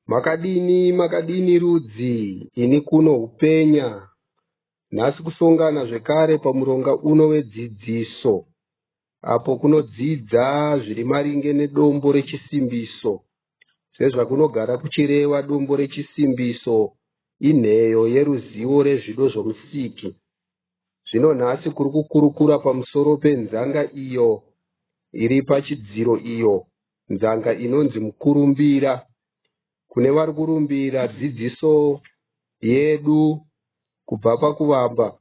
Makadini rudzi, ini kuno upenya. Nhasi kusongana zvekare pamuronga uno wedzidziso. Apo kunodzidza zviri maringe nedombo rechisimbiso. Sezvakunogara kuchireva dombo rechisimbiso inheyo yeruzivo rezvido zvomusiki. Zvino nhasi kuri kukurukura pamusoro penzanga iyo iri pachidziro iyo, nzanga inonzi mukurumbira. Kune vari kurumbira dzidziso yedu kubva pakuvamba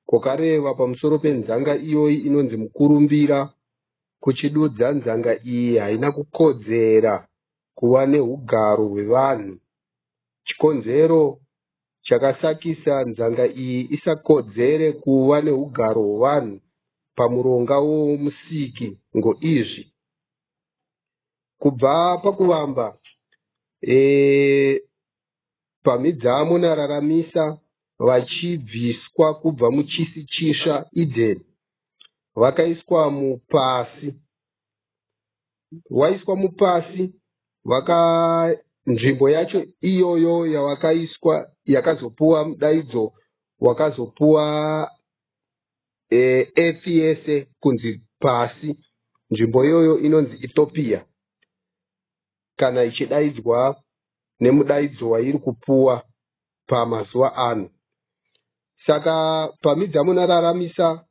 kokareva pamusoro penzanga iyoyi inonzi mukurumbira, kuchidudza nzanga iyi haina kukodzera kuva neugaro hwevanhu. Chikonzero chakasakisa nzanga iyi isakodzere kuva neugaro hwevanhu pamuronga womusiki ngoizvi: kubva pakuvamba pamidzamo nararamisa vachibviswa kubva muchisi chisva Eden, vakaiswa mupasi. Vaiswa mupasi, nzvimbo yacho iyoyo yavakaiswa yakazopuwa mudaidzo wakazopuwa earth yese kunzi pasi. Nzvimbo iyoyo inonzi Ethiopia kana ichidaidzwa nemudaidzo wairi kupuwa pamazuva ano. Saka pamidzamo nararamisa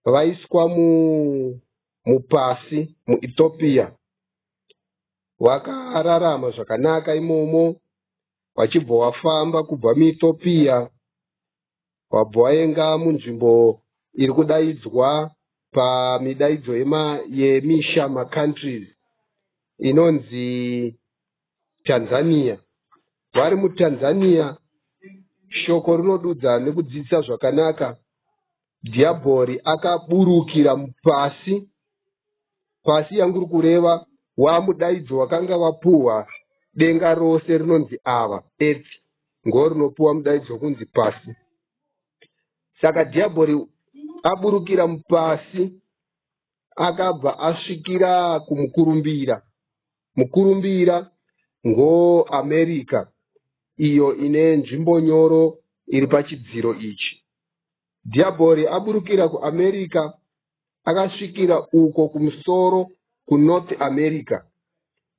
vaiswa mupasi muEthiopia, vakararama zvakanaka imomo, vachibva wafamba kubva muEthiopia wabva waenga munzvimbo iri kudaidzwa pamidaidzo yemisha macountries inonzi Tanzania. Vari muTanzania, shoko rinodudza nekudzidzisa zvakanaka. Dhiabhori akaburukira mupasi, pasi yangu kureva wamudaidzo wakanga wapuhwa denga rose rinonzi ava earth, ngorinopuwa mudaidzo kunzi pasi. Saka dhiabhori aburukira mupasi akabva asvikira kumukurumbira. Mukurumbira ngo America, iyo ine nzvimbo nyoro iri pachidziro ichi. Dhiabhori aburukira kuAmerica akasvikira uko kumusoro kuNorth America.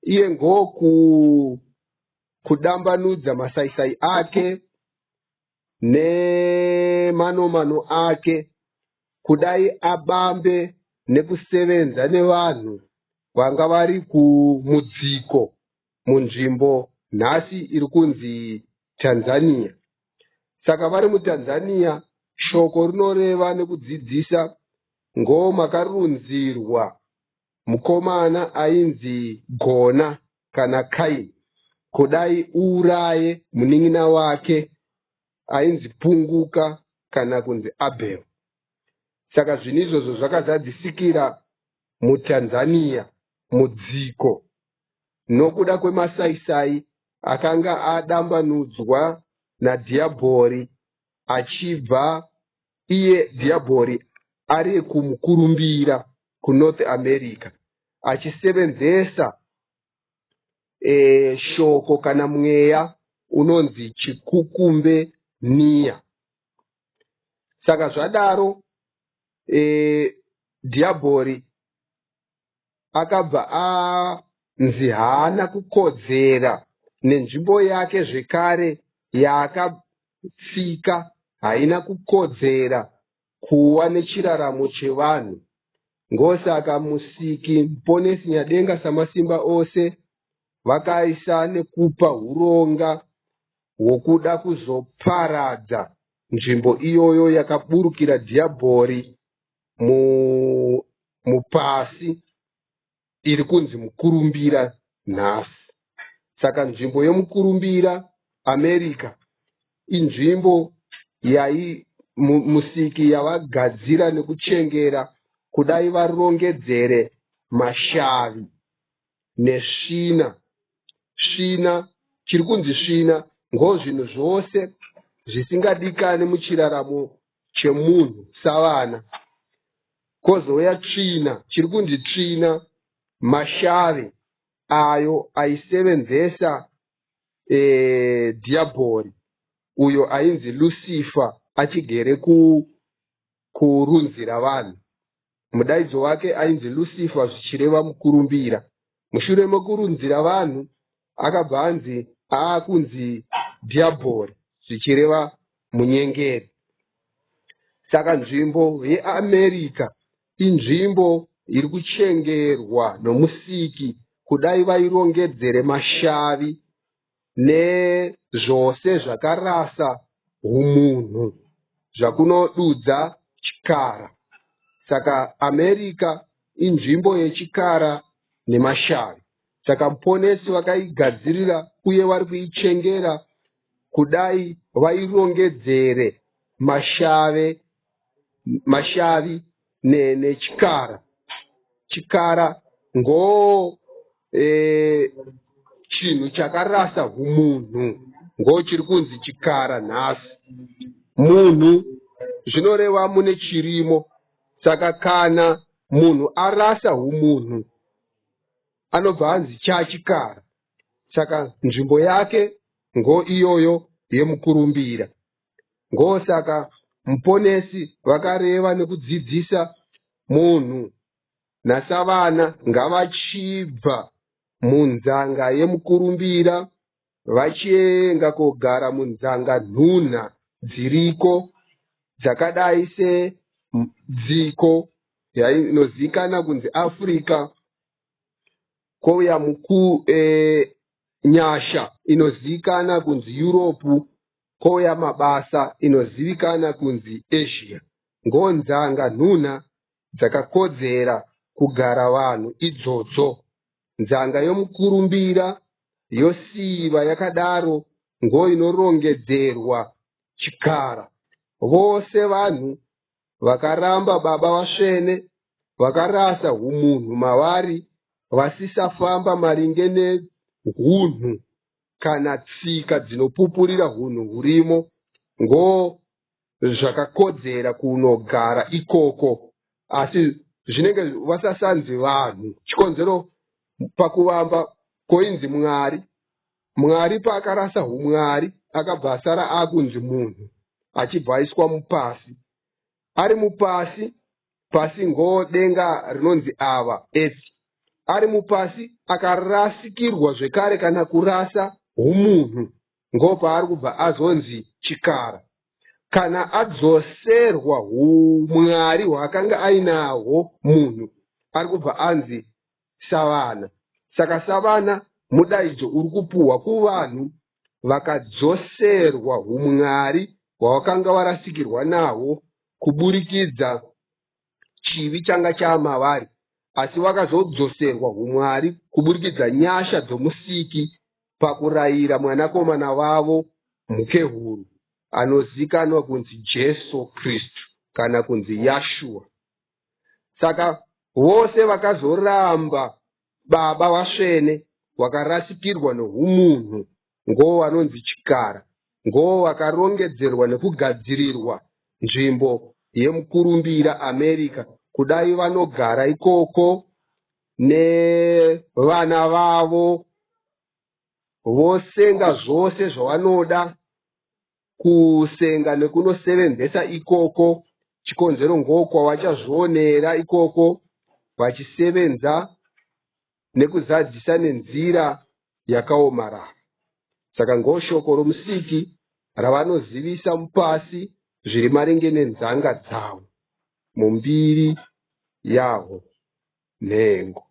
Iye ngo kudambanudza masaisai ake nemanomano ake kudai abambe nekusevenza nevanhu vanga vari kumudziko munzvimbo nhasi iri kunzi Tanzania. Saka vari muTanzania, shoko rinoreva nekudzidzisa ngo makarunzirwa mukomana ainzi Gona kana Kaini kudai uraye munin'ina wake ainzi Punguka kana kunzi Abel. Saka zvinhu izvozvo zvakazadzisikira muTanzania mudziko nokuda kwemasaisai akanga adambanudzwa naDhiabhori achibva iye Dhiabhori ari kumukurumbira kuNorth America achisevenzesa shoko kana mweya unonzi chikukumbe niya. Saka zvadaro Dhiabhori akabva anzi haana kukodzera nenzvimbo yake zvekare yaakatsika, haina kukodzera kuwa nechiraramo chevanhu. Ngosaka musiki muponesi nyadenga samasimba ose vakaisa nekupa uronga hwokuda kuzoparadza nzvimbo iyoyo yakaburukira Dhiabhori mupasi iri kunzi mukurumbira nhasi. Saka nzvimbo yomukurumbira America inzvimbo musiki yavagadzira nekuchengera kudai varongedzere mashavi nesvina. Svina, chiri kunzi svina ngo zvinhu zvose zvisingadikane muchiraramo chemunhu savana. Kozouya tsvina, chiri kunzi tsvina, mashave ayo aisevenzesa dhiabhori uyo ainzi Lucifer achigere kurunzi ravanhu. Mudaidzo wake ainzi Lucifer zvichireva mukurumbira. Mushure mekurunzira vanhu akabva anzi aakunzi dhiabhori zvichireva munyengeri. Saka nzvimbo yeAmerica inzvimbo iri kuchengerwa nomusiki kudai vairongedzere mashavi nezvose zvakarasa umunhu zvakunodudza chikara. Saka America inzvimbo yechikara nemashavi. Saka muponesi vakaigadzirira uye vari kuichengera kudai vairongedzere mashavi nechikara. Chikara ngo chinhu chakarasa umunhu, ngo chiri kunzi chikara nhasi. Munhu zvinoreva mune chirimo. Saka kana munhu arasa umunhu anobva anzi chachikara. Saka nzvimbo yake ngo iyoyo yemukurumbira. Ngo saka muponesi vakareva nekudzidzisa munhu nasavana ngavachibva munzanga yemukurumbira vachienga kogara munzanga nhunha dziriko dzakadai sedziko inozivikanwa kunzi Africa, kouya nyasha inozivikanwa kunzi Europe, kouya mabasa inozivikanwa kunzi Asia. Ngonzanga nhunha dzakakodzera kugara vanhu idzodzo. Nzanga yomukurumbira yosiva yakadaro ngo inorongedzerwa chikara. Vose vanhu vakaramba Baba vasvene, vakarasa umunhu mavari, vasisafamba maringe nehunhu kana tsika dzinopupurira hunhu hurimo, ngo zvakakodzera kunogara ikoko. Asi zvinenge vasasanzi vanhu. Chikonzero pakuvamba koinzi Mwari. Mwari paakarasa umwari akabva asara akunzi munhu, achibva aiswa mupasi. Ari mupasi, pasi ngo denga rinonzi ava earth. Ari mupasi akarasikirwa zvekare kana kurasa umunhu, ngo paari kubva azonzi chikara. Kana adzoserwa umwari hwaakanga ainahwo munhu, ari kubva anzi savana. Saka savana mudaidzo uri kupuhwa kuvanhu vakadzoserwa umwari hwavakanga varasikirwa nahwo kuburikidza chivi changa chamavari, asi vakazodzoserwa umwari kuburikidza nyasha dzomusiki pakurayira mwanakomana vavo mukehuru anozivikanwa kunzi Jesu Kristu kana kunzi Yashua. Saka vose vakazoramba Baba vasvene vakarasikirwa noumunhu, ngo vanonzi chikara, ngo vakarongedzerwa nekugadzirirwa nzvimbo yemukurumbira America, kudai vanogara ikoko nevana vavo, vosenga zvose zvavanoda kusenga nekunosevenzesa ikoko. Chikonzero ngo kwavachazvionera ikoko vachisevenza nekuzadzisa nenzira yakaomarara. Saka ngo shoko romusiki ravanozivisa mupasi zviri maringe nenzanga dzavo mumbiri yavo nhengo.